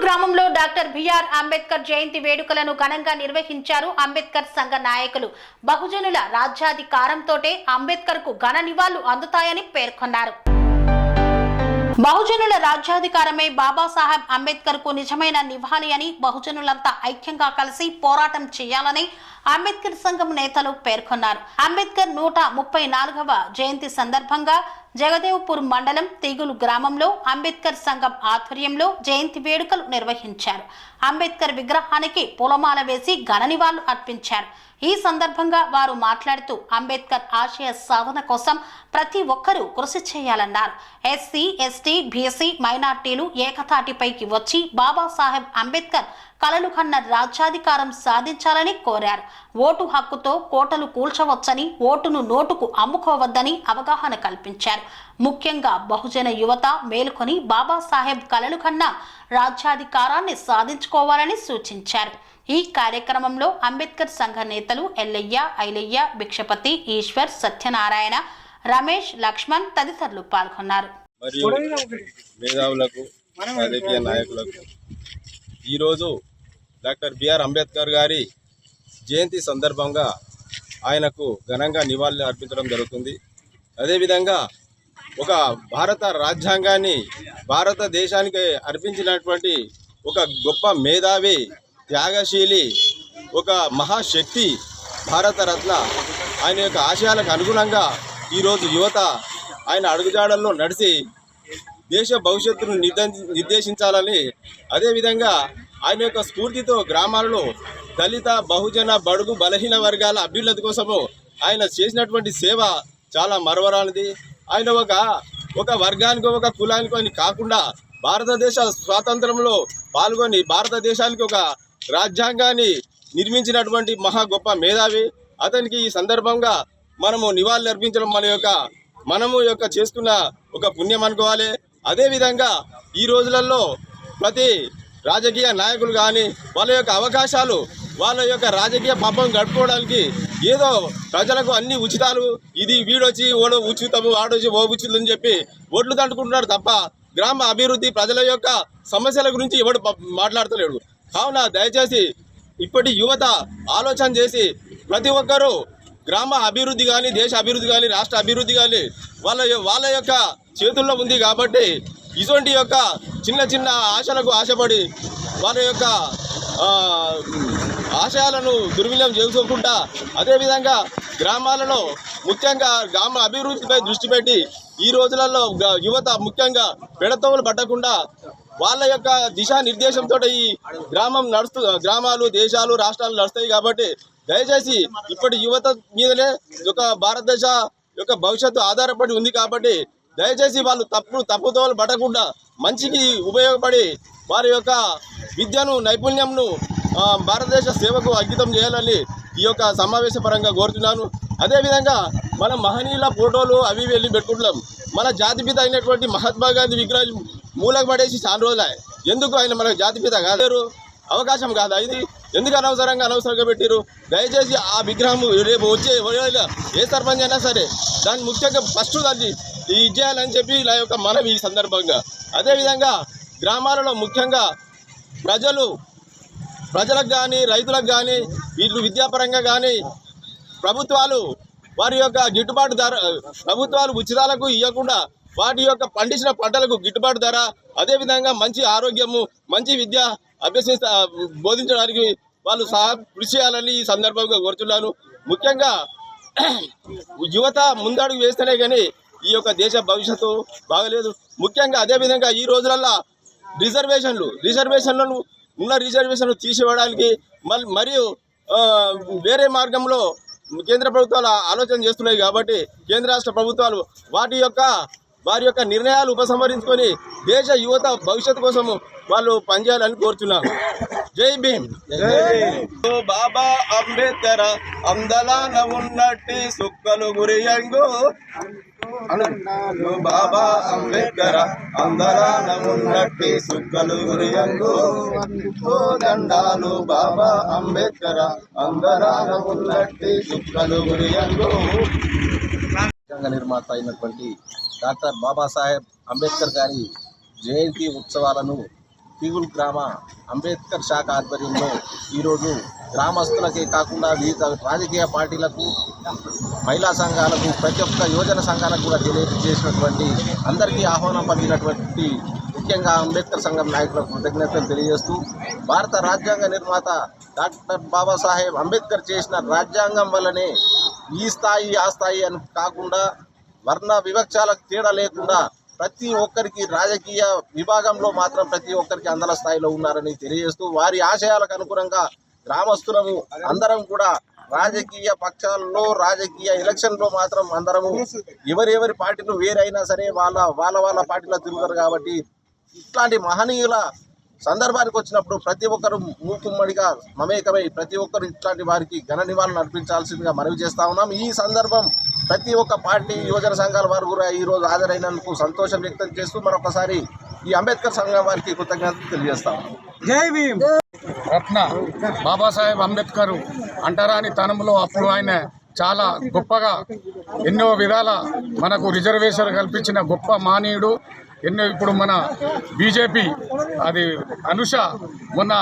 గ్రామంలో doctor BR Ambedkar జయంతి వేడుకలను ఘనంగా నిర్వహించారు. అంబేద్కర్ సంఘ నాయకులు బహుజనుల రాజ్యాధికారంతోటే అంబేద్కర్ కు ఘన నివాళులు అందుతాయని పేర్కొన్నారు. బహుజనుల రాజ్యాధికారమే బాబాసాహెబ్ అంబేద్కర్ కు నిజమైన నివాళి అని, బహుజనులంతా ఐక్యంగా కలిసి పోరాటం చేయాలని అంబేద్కర్ సంఘం నేతలు పేర్కొన్నారు. అంబేద్కర్ 134వ జయంతి సందర్భంగా జగదేవ్పూర్ మండలం తీగులు గ్రామంలో అంబేద్కర్ సంఘం ఆధ్వర్యంలో జయంతి వేడుకలు నిర్వహించారు. అంబేద్కర్ విగ్రహానికి పూలమాల వేసి ఘన నివాళులు అర్పించారు. ఈ సందర్భంగా వారు మాట్లాడుతూ అంబేద్కర్ ఆశయ సాధన కోసం ప్రతి ఒక్కరూ కృషి చేయాలన్నారు. ఎస్సీ, ఎస్టీ, బీసీ, మైనార్టీలు ఏకతాటిపైకి వచ్చి బాబాసాహెబ్ అంబేద్కర్ కలలు కన్న రాజ్యాధికారం సాధించాలని కోరారు. ఓటు హక్కుతో కోటలు కూల్చవచ్చని, ఓటును నోటుకు అమ్ముకోవద్దని అవగాహన కల్పించారు. ముఖ్యంగా బహుజన యువత మేలుకొని బాబాసాహెబ్ కలలు కన్న రాజ్యాధికారాన్ని సాధించుకోవాలని సూచించారు. ఈ కార్యక్రమంలో అంబేద్కర్ సంఘ నేతలు ఎల్లయ్య, ఐలయ్య, భిక్షపతి, ఈశ్వర్, సత్యనారాయణ, రమేష్, లక్ష్మణ్ తదితరులు పాల్గొన్నారు. మేధావులకు, రాజకీయ నాయకులకు ఈరోజు డాక్టర్ బిఆర్ అంబేద్కర్ గారి జయంతి సందర్భంగా ఆయనకు ఘనంగా నివాళులు అర్పించడం జరుగుతుంది. అదేవిధంగా ఒక భారత రాజ్యాంగాన్ని భారతదేశానికి అర్పించినటువంటి ఒక గొప్ప మేధావి, త్యాగశీలి, ఒక మహాశక్తి, భారతరత్న, ఆయన యొక్క ఆశయాలకు అనుగుణంగా ఈరోజు యువత ఆయన అడుగుజాడల్లో నడిచి దేశ భవిష్యత్తును నిర్దేశించాలని, అదేవిధంగా ఆయన యొక్క స్ఫూర్తితో గ్రామాలలో దళిత, బహుజన, బడుగు, బలహీన వర్గాల అభ్యున్నతి కోసము ఆయన చేసినటువంటి సేవ చాలా మరవరానిది. ఆయన ఒక వర్గానికి, ఒక కులానికి అని కాకుండా భారతదేశ స్వాతంత్రంలో పాల్గొని భారతదేశానికి ఒక రాజ్యాంగాన్ని నిర్మించినటువంటి మహా గొప్ప మేధావి. అతనికి ఈ సందర్భంగా మనము నివాళులు అర్పించడం మనము చేసుకున్న ఒక పుణ్యం అనుకోవాలి. అదేవిధంగా ఈ రోజులలో ప్రతి రాజకీయ నాయకులు కానీ వాళ్ళ యొక్క అవకాశాలు, వాళ్ళ యొక్క రాజకీయ పాపం గడుపుకోవడానికి ఏదో ప్రజలకు అన్ని ఉచితాలు, ఇది వీడొచ్చి ఓడో ఉచితము, ఆడొచ్చి ఓ ఉచితం అని చెప్పి ఓట్లు దండుకుంటున్నారు తప్ప గ్రామ అభివృద్ధి, ప్రజల యొక్క సమస్యల గురించి ఎవడు మాట్లాడతలేడు. కావున దయచేసి ఇప్పటి యువత ఆలోచన చేసి ప్రతి ఒక్కరూ గ్రామ అభివృద్ధి కానీ, దేశ అభివృద్ధి కానీ, రాష్ట్ర అభివృద్ధి కానీ వాళ్ళ యొక్క చేతుల్లో ఉంది. కాబట్టి ఇటువంటి యొక్క చిన్న చిన్న ఆశలకు ఆశపడి వాళ్ళ యొక్క ఆశయాలను దుర్వినియోగం చేసుకోకుండా, అదేవిధంగా గ్రామాలలో ముఖ్యంగా గ్రామ అభివృద్ధిపై దృష్టి పెట్టి ఈ రోజులలో యువత ముఖ్యంగా పెడతోవలు పట్టకుండా వాళ్ళ యొక్క దిశానిర్దేశంతో ఈ గ్రామాలు, దేశాలు, రాష్ట్రాలు నడుస్తాయి. కాబట్టి దయచేసి ఇప్పటి యువత మీదనే ఒక భారతదేశ యొక్క భవిష్యత్తు ఆధారపడి ఉంది. కాబట్టి దయచేసి వాళ్ళు తప్పుదోవలు పట్టకుండా మంచికి ఉపయోగపడి వారి యొక్క విద్యను, నైపుణ్యంను భారతదేశ సేవకు అంకితం చేయాలని ఈ యొక్క సమావేశ పరంగా కోరుతున్నాను. అదేవిధంగా మనం మహనీయుల ఫోటోలు అవి వెళ్ళి పెట్టుకుంటున్నాం. మన జాతిపిత అయినటువంటి మహాత్మా గాంధీ విగ్రహం మూలకు పడేసి చాలా రోజులే. ఎందుకు ఆయన మన జాతిపిత కాలేరు? అవకాశం కాదా ఇది? ఎందుకు అనవసరంగా పెట్టారు? దయచేసి ఆ విగ్రహం రేపు వచ్చే ఏ సర్పంచ్ అయినా సరే దాన్ని ముఖ్యంగా ఫస్ట్ దాన్ని ఇచ్చేయాలని చెప్పి నా యొక్క మనవి ఈ సందర్భంగా. అదేవిధంగా గ్రామాలలో ముఖ్యంగా ప్రజలకు కానీ, రైతులకు కానీ, వీళ్ళు విద్యాపరంగా కానీ ప్రభుత్వాలు వారి యొక్క గిట్టుబాటు ధర, ప్రభుత్వాలు ఉచితాలకు ఇవ్వకుండా వాటి యొక్క పండించిన పంటలకు గిట్టుబాటు ధర, అదేవిధంగా మంచి ఆరోగ్యము, మంచి విద్య బోధించడానికి వాళ్ళు కృషి చేయాలని ఈ సందర్భంగా కోరుతున్నాను. ముఖ్యంగా యువత ముందడుగు వేస్తేనే కానీ ఈ యొక్క దేశ భవిష్యత్తు బాగలేదు. ముఖ్యంగా అదేవిధంగా ఈ రోజులలో రిజర్వేషన్లను తీసివేయడానికి మరియు వేరే మార్గంలో కేంద్ర ప్రభుత్వాలు ఆలోచన చేస్తున్నాయి. కాబట్టి కేంద్ర రాష్ట్ర ప్రభుత్వాలు వారి యొక్క నిర్ణయాలు ఉపసంహరించుకొని దేశ యువత భవిష్యత్తు కోసము వాళ్ళు పనిచేయాలని కోరుతున్నాను. జై భీమ్. బాబా అంబేద్కర్ అందలాన ఉన్నట్టి సుక్కలు గురియంగు, బాబా అంబేద్కర్ అందలాన ఉన్నట్టి సుక్కలు గురియంగు, దండాలు బాబా అంబేద్కర్ అందలాన ఉన్నట్టి సుక్కలు గురియంగు. నిర్మాత అయినటువంటి డాక్టర్ బాబాసాహెబ్ అంబేద్కర్ గారి జయంతి ఉత్సవాలను తీగుల్ గ్రామ అంబేద్కర్ శాఖ ఆధ్వర్యంలో ఈరోజు గ్రామస్తులకే కాకుండా వివిధ రాజకీయ పార్టీలకు, మహిళా సంఘాలకు, ప్రతి ఒక్క యువజన సంఘాలకు కూడా తెలియజేసినటువంటి అందరికీ ఆహ్వానం పంపినటువంటి ముఖ్యంగా అంబేద్కర్ సంఘం నాయకులకు కృతజ్ఞతలు తెలియజేస్తూ భారత రాజ్యాంగ నిర్మాత డాక్టర్ బాబాసాహెబ్ అంబేద్కర్ చేసిన రాజ్యాంగం వల్లనే ఈ స్థాయి ఆ స్థాయి అని కాకుండా వర్ణ వివక్షాలకు తేడా లేకుండా ప్రతి ఒక్కరికి రాజకీయ విభాగంలో మాత్రం ప్రతి ఒక్కరికి అందల స్థాయిలో ఉన్నారని తెలియజేస్తూ వారి ఆశయాలకు అనుగుణంగా గ్రామస్తులము అందరం కూడా రాజకీయ పక్షాల్లో రాజకీయ ఎలక్షన్లో మాత్రం అందరము ఎవరెవరి పార్టీలు వేరైనా సరే వాళ్ళ పార్టీలో తిరుగుతారు. కాబట్టి ఇట్లాంటి మహనీయుల సందర్భానికి వచ్చినప్పుడు ప్రతి ఒక్కరు మూకుమ్మడిగా మమేకమై ప్రతి ఒక్కరు ఇట్లాంటి వారికి ఘన నివాళులు అర్పించాల్సిందిగా మనవి చేస్తా ఉన్నాం. ఈ సందర్భం ప్రతి ఒక్క పార్టీ యువజన సంఘాల వారు కూడా ఈరోజు హాజరైనందుకు సంతోషం వ్యక్తం చేస్తూ మరొకసారి ఈ అంబేద్కర్ సంఘం వారికి కృతజ్ఞతలు తెలియజేస్తాం. జై భీమ్. రత్న బాబాసాహెబ్ అంబేద్కర్ అంటరాని తనంలో అప్పుడు ఆయన చాలా గొప్పగా ఎన్నో విధాల మనకు రిజర్వేషన్ కల్పించిన గొప్ప మానవుడు. ఇప్పుడు మన బీజేపీ అది అనుష మొన్న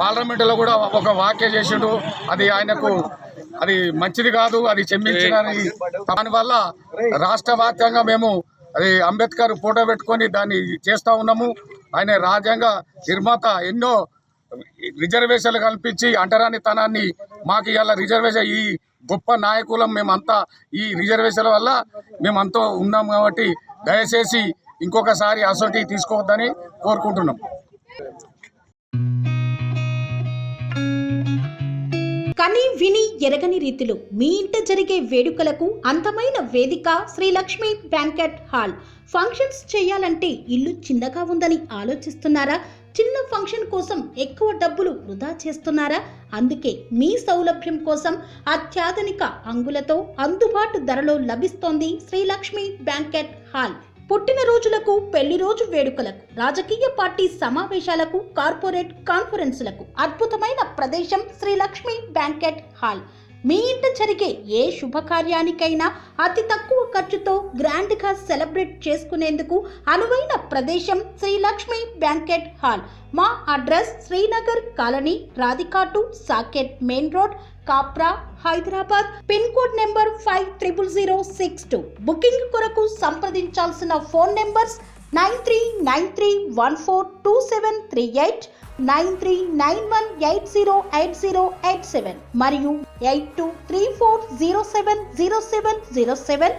పార్లమెంటులో కూడా ఒక వ్యాఖ్య చేసిండు. అది ఆయనకు అది మంచిది కాదు, అది చెమ్మించడానికి. దానివల్ల రాష్ట్ర వ్యాప్తంగా మేము అది అంబేద్కర్ ఫోటో పెట్టుకొని దాన్ని చేస్తూ ఉన్నాము. ఆయన రాజ్యాంగ నిర్మాత ఎన్నో రిజర్వేషన్లు కల్పించి అంటరానితనాన్ని మాకు ఇవాళ రిజర్వేషన్ ఈ గొప్ప నాయకులం మేమంతా ఈ రిజర్వేషన్ల వల్ల మేమంతా ఉన్నాం. కాబట్టి దయచేసి ఇంకొకసారి అసోటి తీసుకోవద్దని కోరుకుంటున్నాం. కని విని ఎరగని రీతిలో మీ ఇంట జరిగే వేడుకలకు అందమైన వేదిక Shri Lakshmi banquet hall. Functions చేయాలంటే ఇల్లు చిన్నగా ఉందని ఆలోచిస్తున్నారా? చిన్న ఫంక్షన్ కోసం ఎక్కువ డబ్బులు వృధా చేస్తున్నారా? అందుకే మీ సౌలభ్యం కోసం అత్యాధునిక అంగులతో అందుబాటు ధరలో లభిస్తోంది శ్రీ లక్ష్మి బ్యాంకెట్ హాల్. పుట్టినరోజులకు, పెళ్లి రోజు వేడుకలకు, రాజకీయ పార్టీ సమావేశాలకు, కార్పొరేట్ కాన్ఫరెన్సులకు అద్భుతమైన ప్రదేశం శ్రీ లక్ష్మి బ్యాంకెట్ హాల్. మీ ఇంట జరిగే ఏ శుభకార్యానికైనా అతి తక్కువ ఖర్చుతో గ్రాండ్గా సెలబ్రేట్ చేసుకునేందుకు అనువైన ప్రదేశం శ్రీ లక్ష్మి బ్యాంకెట్ హాల్. మా అడ్రస్ శ్రీనగర్ కాలనీ, రాధికాటు, Saket main road, Kapra, Hyderabad. Pin code number 500062. Booking కొరకు సంప్రదించాల్సిన ఫోన్ నెంబర్స్ 9393142738, 9391808087 మరియు 8234070707.